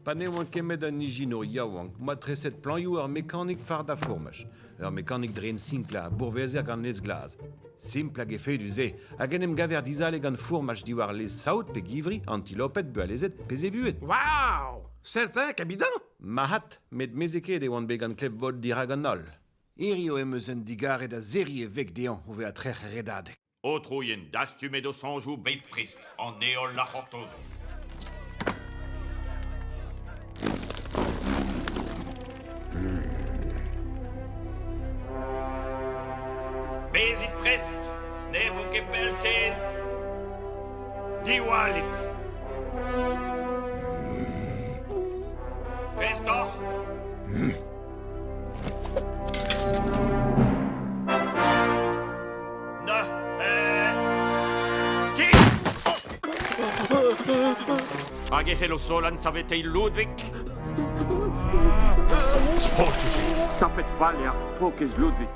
Pane oan kemet an nijino yaouank, mat treset planioù ur mekanik far da fourmech. Ur mekanik dren simpla, bourvezer gant les glaz. Simple hag efedu ze, hag en em gaver dizaleg an fourmech diwar les saout pe givri, antilopet bealezet pe zebuet. Waouh! Certain, kabidan? Mahat, met mezeket e oan began klep bod dirag an ol. Erio emeus un digaret a zeri e vek dean ouve a trech redad. O trouien dastumet o sanjou beit prest, an eol la c'hortozo. Bezit prest, ne vo ket pelten. Diwalit. Prest oc'h. Na, ki? Hag e c'hello solan savetei Ludwig. Sportus. Tapet valia, pokez Ludwig.